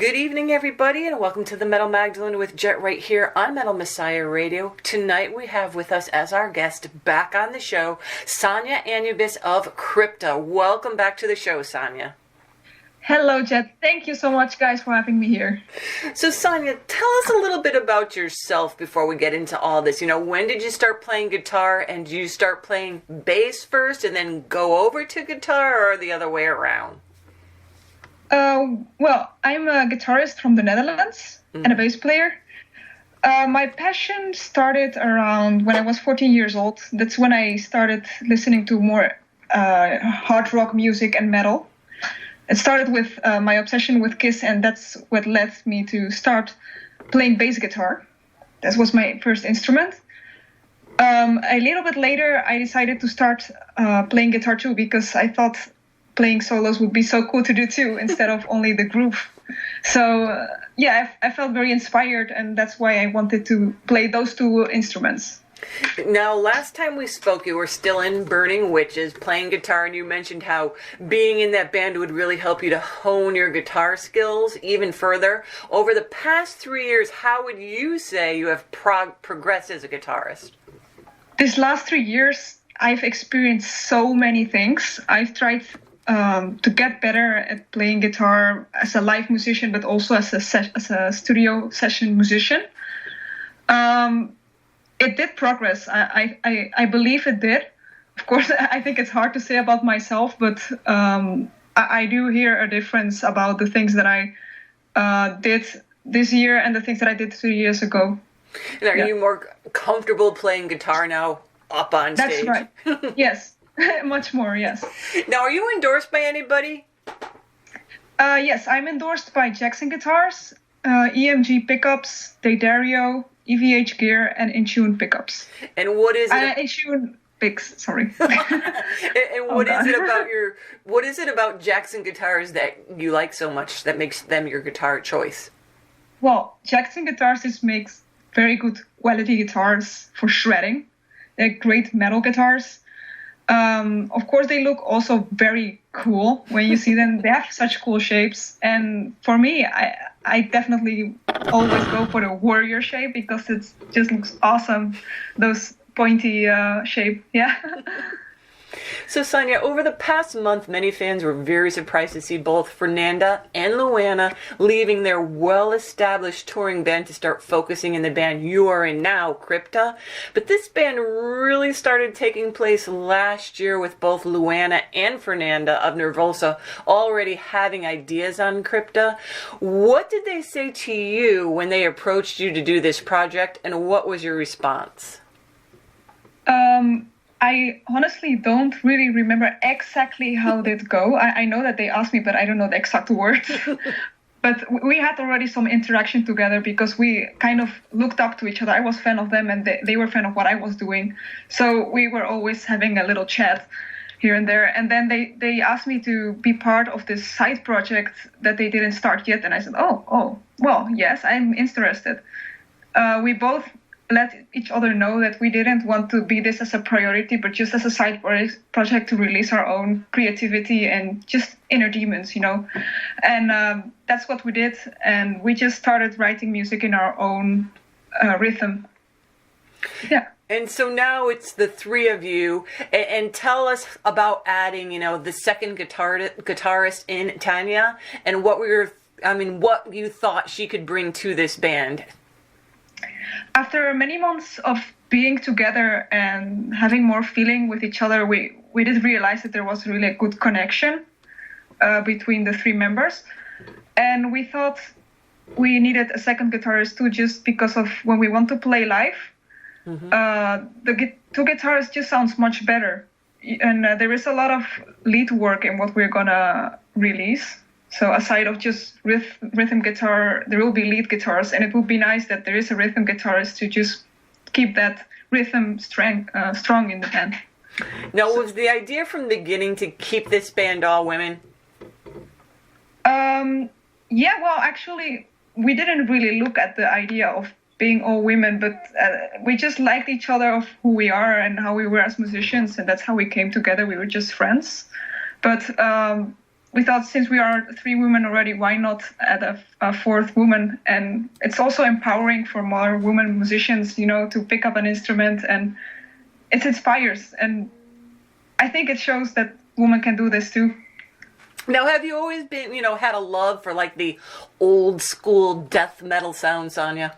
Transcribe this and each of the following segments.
Good evening, everybody, and welcome to the Metal Magdalene with Jet right here on Metal Messiah Radio. Tonight we have with us as our guest back on the show, Sonia Anubis of Crypta. Welcome back to the show, Sonia. Hello, Jet. Thank you so much, guys, for having me here. So, Sonia, tell us a little bit about yourself before we get into all this. You know, when did you start playing guitar, and did you start playing bass first and then go over to guitar, or the other way around? Well, I'm a guitarist from the Netherlands and a bass player. My passion started around when I was 14 years old. That's when I started listening to more hard rock music and metal. It started with my obsession with Kiss, and that's what led me to start playing bass guitar. That was my first instrument. A little bit later, I decided to start playing guitar too, because I thought playing solos would be so cool to do too, instead of only the groove. So I felt very inspired, and that's why I wanted to play those two instruments. Now, last time we spoke, you were still in Burning Witches, playing guitar, and you mentioned how being in that band would really help you to hone your guitar skills even further. Over the past 3 years, how would you say you have progressed as a guitarist? These last 3 years, I've experienced so many things. I've tried to get better at playing guitar as a live musician, but also as a studio session musician. It did progress. I believe it did. Of course, I think it's hard to say about myself, but I do hear a difference about the things that I did this year and the things that I did 3 years ago. And are you more comfortable playing guitar now up on stage? That's right. Yes. Much more, yes. Now, are you endorsed by anybody? Yes, I'm endorsed by Jackson Guitars, EMG Pickups, D'Addario, EVH Gear, and Intune Pickups. And what is it? Intune Picks, sorry. And what is it about Jackson Guitars that you like so much that makes them your guitar choice? Well, Jackson Guitars just makes very good quality guitars for shredding. They're great metal guitars. Of course, they look also very cool when you see them. They have such cool shapes. And for me, I definitely always go for the warrior shape because it just looks awesome. Those pointy shape. Yeah. So, Sonia, over the past month, many fans were very surprised to see both Fernanda and Luana leaving their well-established touring band to start focusing in the band you are in now, Crypta. But this band really started taking place last year with both Luana and Fernanda of Nervosa already having ideas on Crypta. What did they say to you when they approached you to do this project, and what was your response? I honestly don't really remember exactly how it did go. I know that they asked me, but I don't know the exact words. But we had already some interaction together because we kind of looked up to each other. I was a fan of them, and they were a fan of what I was doing. So we were always having a little chat here and there. And then they asked me to be part of this side project that they didn't start yet. And I said, oh, well, yes, I'm interested. We both let each other know that we didn't want to be this as a priority, but just as a side project to release our own creativity and just inner demons, you know. And that's what we did. And we just started writing music in our own rhythm. Yeah. And so now it's the three of you. And tell us about adding, you know, the second guitarist in Tainá, and what you thought she could bring to this band. After many months of being together and having more feeling with each other, we did realize that there was really a good connection between the three members. And we thought we needed a second guitarist too, just because of when we want to play live, the two guitarists just sounds much better. And there is a lot of lead work in what we're gonna release. So aside of just rhythm guitar, there will be lead guitars, and it would be nice that there is a rhythm guitarist to just keep that rhythm strong in the band. Now, was the idea from the beginning to keep this band all women? Yeah, well, actually, we didn't really look at the idea of being all women, but we just liked each other of who we are and how we were as musicians, and that's how we came together. We were just friends. But we thought, since we are 3 women already, why not add a 4th woman? And it's also empowering for more women musicians, to pick up an instrument, and it inspires. And I think it shows that women can do this too. Now, have you always been, had a love for like the old school death metal sound, Sonia?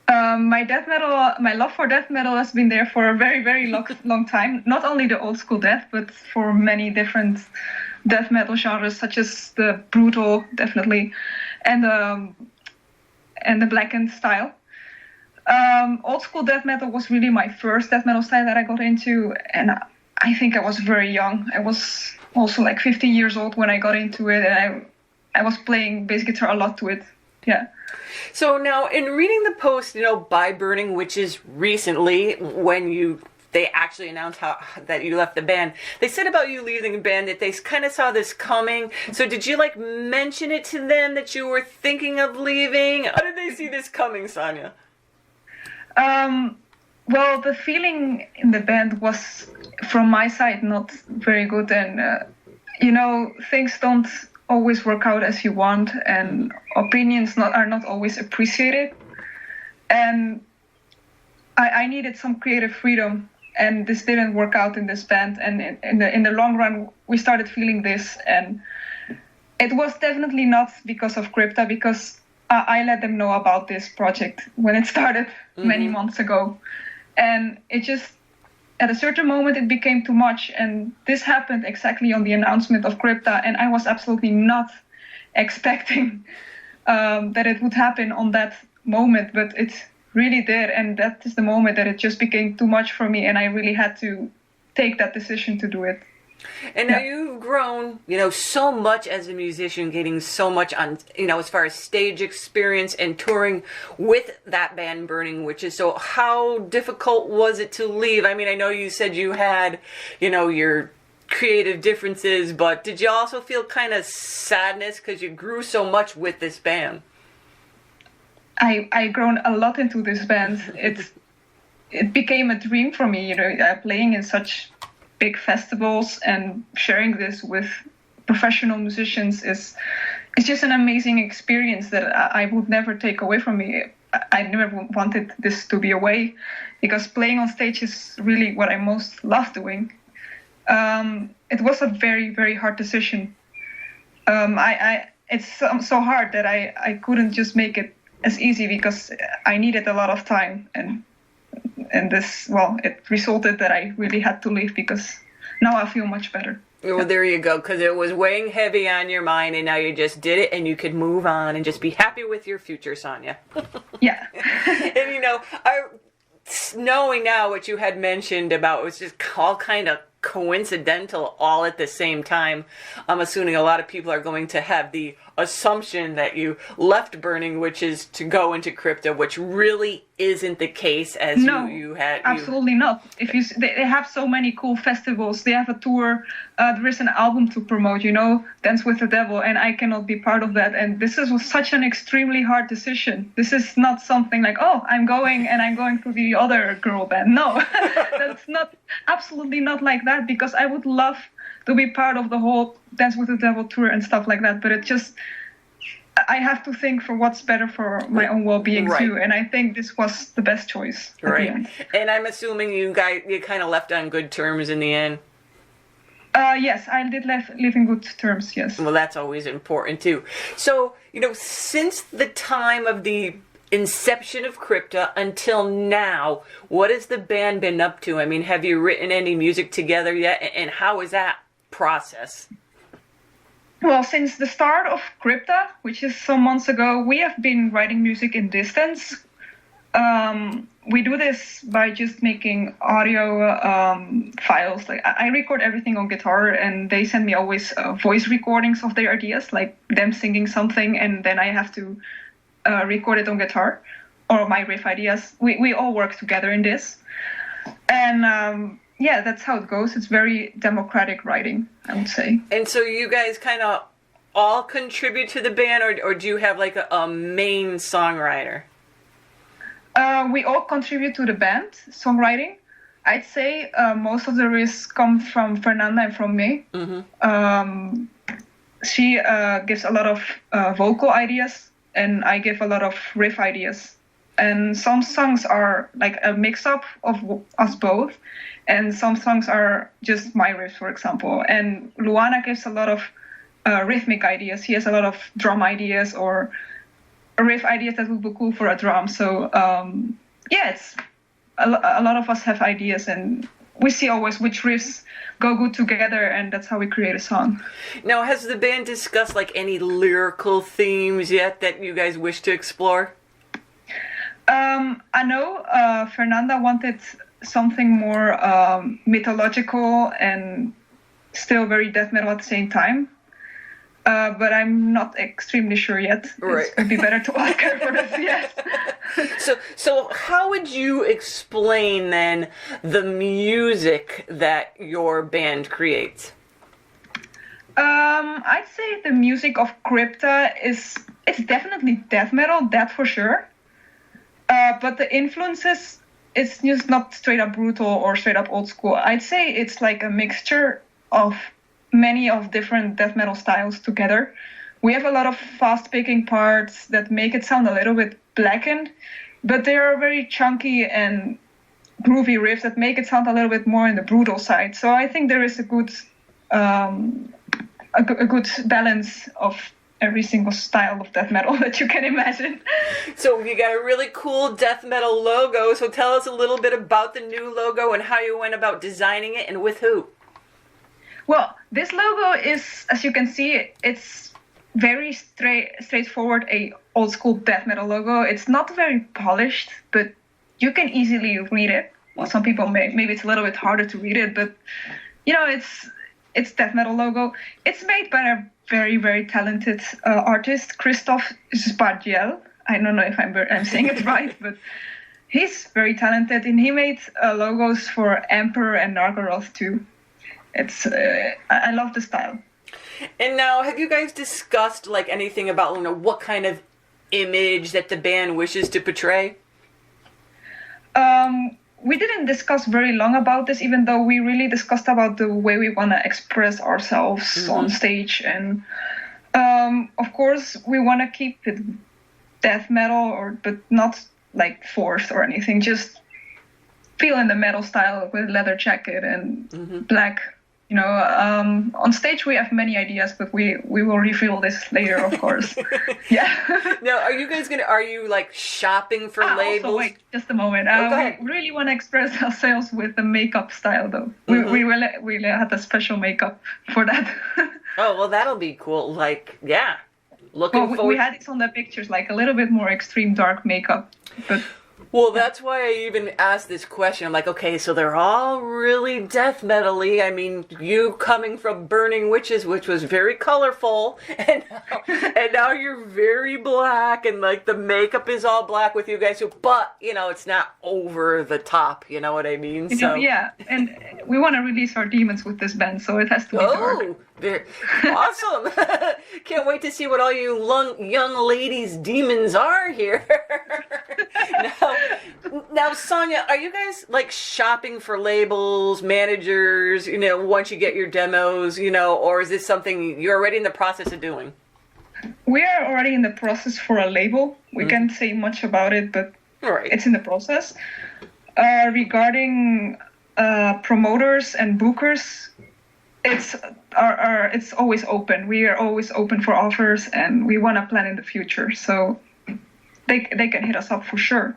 My love for death metal has been there for a very, very long time. Not only the old school death, but for many different death metal genres, such as the brutal, definitely, and the blackened style. Old school death metal was really my first death metal style that I got into, and I think I was very young. I was also like 15 years old when I got into it, and I was playing bass guitar a lot to it. Yeah. So now, in reading the post, by Burning Witches recently, when they actually announced that you left the band, they said about you leaving the band that they kind of saw this coming. So did you mention it to them that you were thinking of leaving? How did they see this coming, Sonia? Well, the feeling in the band was, from my side, not very good, and things don't always work out as you want, and opinions are not always appreciated. And I needed some creative freedom, and this didn't work out in this band. And in the long run, we started feeling this, and it was definitely not because of Crypta, because I let them know about this project when it started many months ago, and it just, at a certain moment, it became too much, and this happened exactly on the announcement of Crypta, and I was absolutely not expecting that it would happen on that moment, but it really did, and that is the moment that it just became too much for me, and I really had to take that decision to do it. And now you've grown, so much as a musician, getting so much on, as far as stage experience and touring with that band Burning Witches. So how difficult was it to leave? I mean, I know you said you had, your creative differences, but did you also feel kind of sadness because you grew so much with this band? I grown a lot into this band. It became a dream for me, playing in such big festivals and sharing this with professional musicians is just an amazing experience that I would never take away from me. I never wanted this to be away, because playing on stage is really what I most love doing. It was a very, very hard decision. It's so hard that I couldn't just make it as easy, because I needed a lot of time, and this, it resulted that I really had to leave, because now I feel much better. Well, there you go, because it was weighing heavy on your mind, and now you just did it, and you could move on and just be happy with your future, Sonia. Yeah. And knowing now what you had mentioned about it was just all kind of coincidental all at the same time, I'm assuming a lot of people are going to have the assumption that you left Burning Witches to go into Crypta, which really isn't the case, as you had. Absolutely not. They have so many cool festivals. They have a tour. There is an album to promote, Dance with the Devil, and I cannot be part of that. And this was such an extremely hard decision. This is not something like, I'm going to the other girl band. No, that's absolutely not like that, because I would love to be part of the whole Dance with the Devil tour and stuff like that, but I have to think for what's better for my own well-being too, and I think this was the best choice at the end. And I'm assuming you kind of left on good terms in the end. Yes, I did live in good terms, yes. Well, that's always important too. So, since the time of the inception of Crypta until now, what has the band been up to? I mean, have you written any music together yet, and how is that process? Well, since the start of Crypta, which is some months ago, we have been writing music in distance. We do this by just making audio files. Like, I record everything on guitar, and they send me always voice recordings of their ideas, like them singing something, and then I have to record it on guitar, or my riff ideas. We all work together in this, and that's how it goes. It's very democratic writing, I would say. And so you guys kind of all contribute to the band, or do you have like a main songwriter? We all contribute to the band songwriting. I'd say most of the risks come from Fernanda and from me. She gives a lot of vocal ideas, and I give a lot of riff ideas. And some songs are like a mix-up of us both, and some songs are just my riffs, for example. And Luana gives a lot of rhythmic ideas. He has a lot of drum ideas or riff ideas that would be cool for a drum. So it's a lot of us have ideas, and we see always which riffs go good together, and that's how we create a song. Now, has the band discussed like any lyrical themes yet that you guys wish to explore? I know Fernanda wanted something more mythological and still very death metal at the same time. But I'm not extremely sure yet. Right. It would be better to ask her for this, yes. So how would you explain then the music that your band creates? I'd say the music of Crypta it's definitely death metal, that for sure. But the influences, it's just not straight up brutal or straight up old school. I'd say it's like a mixture of many of different death metal styles together. We have a lot of fast picking parts that make it sound a little bit blackened, but they are very chunky and groovy riffs that make it sound a little bit more in the brutal side. So I think there is a good balance of every single style of death metal that you can imagine. So you got a really cool death metal logo. So tell us a little bit about the new logo and how you went about designing it and with who. Well, this logo is, as you can see, it's very straightforward, a old school death metal logo. It's not very polished, but you can easily read it. Well, some people maybe it's a little bit harder to read it, but it's death metal logo. It's made by a very, very talented artist, Christophe Spargiel. I don't know if I'm saying it right, but he's very talented, and he made logos for Emperor and Nargoroth too. It's I love the style. And now, have you guys discussed like anything about what kind of image that the band wishes to portray? We didn't discuss very long about this, even though we really discussed about the way we want to express ourselves on stage. And of course, we want to keep it death metal, but not like forced or anything. Just feel in the metal style with leather jacket and black. On stage we have many ideas, but we will reveal this later, of course. Yeah. Now, are you like shopping for labels? Also, wait, just a moment. We really want to express ourselves with the makeup style, though. We really had a special makeup for that. Oh, well, that'll be cool. Like, yeah. Looking forward. We had it on the pictures, like a little bit more extreme dark makeup, but. Well, that's why I even asked this question. I'm like, okay, so they're all really death metal-y. I mean, you coming from Burning Witches, which was very colorful, and now you're very black, and like the makeup is all black with you guys. So, but it's not over the top. You know what I mean? So yeah, and we want to release our demons with this band, so it has to be dark. Awesome! Can't wait to see what all you young ladies' demons are here. Now, Sonia, are you guys like shopping for labels, managers? Once you get your demos, or is this something you're already in the process of doing? We are already in the process for a label. We can't say much about it, but it's in the process. Regarding promoters and bookers, it's always open. We are always open for offers, and we want to plan in the future. So they can hit us up for sure.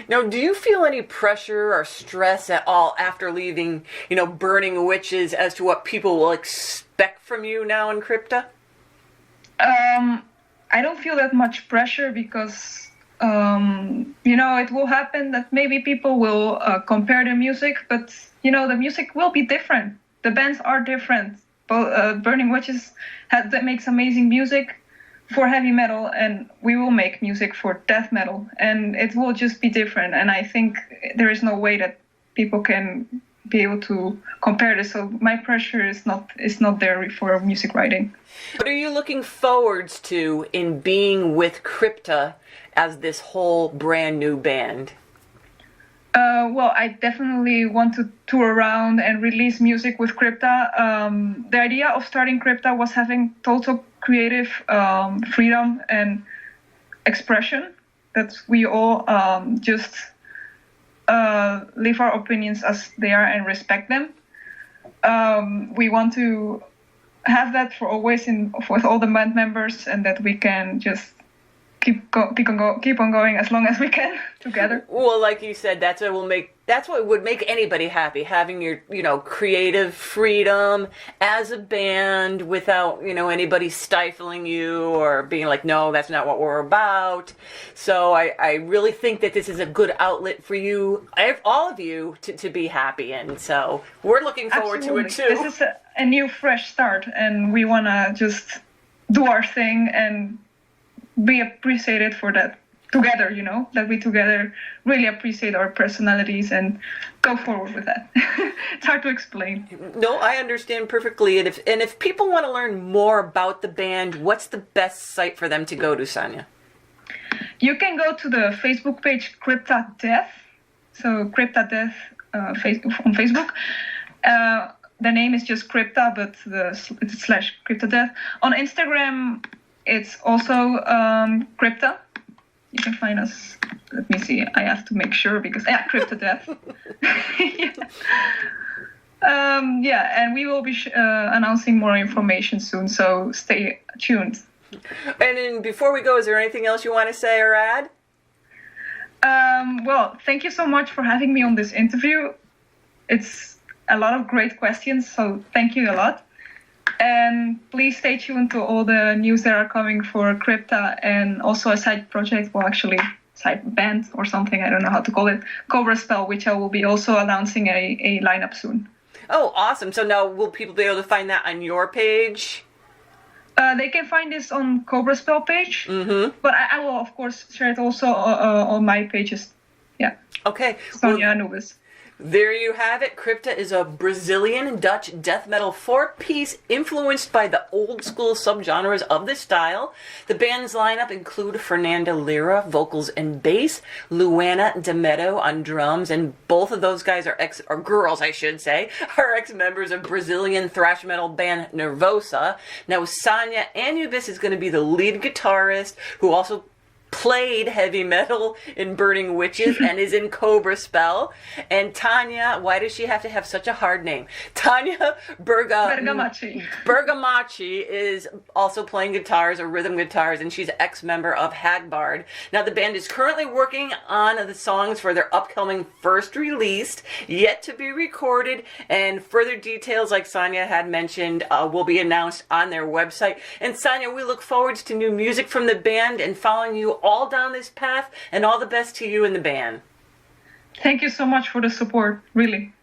Now, do you feel any pressure or stress at all after leaving, Burning Witches as to what people will expect from you now in Crypta? I don't feel that much pressure because, it will happen that maybe people will compare the music, but, the music will be different. The bands are different. Burning Witches makes amazing music for heavy metal, and we will make music for death metal, and it will just be different. And I think there is no way that people can be able to compare this. So my pressure is not there for music writing. What are you looking forwards to in being with Crypta as this whole brand new band? Well, I definitely want to tour around and release music with Crypta. The idea of starting Crypta was having total creative freedom and expression, that we all just leave our opinions as they are and respect them. We want to have that for always with all the band members, and that we can just keep on going as long as we can together. Well, like you said, that's what would make anybody happy, having your, creative freedom as a band without, anybody stifling you or being like, no, that's not what we're about. So I really think that this is a good outlet for you, all of you, to be happy in. So we're looking forward to it too. This is a new, fresh start, and we want to just do our thing and be appreciated for that together, that we together really appreciate our personalities and go forward with that. It's hard to explain. No, I understand perfectly. And if people want to learn more about the band, what's the best site for them to go to, Sonia? You can go to the Facebook page Crypta Death. So Crypta Death on Facebook. The name is just Crypta, but it's /Crypta Death. On Instagram, it's also Crypta. You can find us. Let me see. I have to make sure because Crypta Death. And we will be announcing more information soon. So stay tuned. And then before we go, is there anything else you want to say or add? Well, thank you so much for having me on this interview. It's a lot of great questions, so thank you a lot. And please stay tuned to all the news that are coming for Crypta, and also a side project, side band or something, I don't know how to call it, Cobra Spell, which I will be also announcing a lineup soon. Oh, awesome. So now will people be able to find that on your page? They can find this on Cobra Spell page, but I will, of course, share it also on my pages. Yeah. Okay. Sonia Anubis. There you have it. Crypta is a Brazilian Dutch death metal four-piece influenced by the old-school subgenres of the style. The band's lineup include Fernanda Lira, vocals and bass, Luana Dametto on drums, and both of those guys are girls, I should say, are ex-members of Brazilian thrash metal band Nervosa. Now, Sonia Anubis is going to be the lead guitarist, who also played heavy metal in Burning Witches and is in Cobra Spell. And Tainá, why does she have to have such a hard name? Tainá Bergamaschi is also playing guitars or rhythm guitars, and she's an ex-member of Hagbard. Now, the band is currently working on the songs for their upcoming first release, yet to be recorded, and further details, like Sonia had mentioned, will be announced on their website. And Sonia, we look forward to new music from the band and following you all down this path, and all the best to you and the band. Thank you so much for the support, really.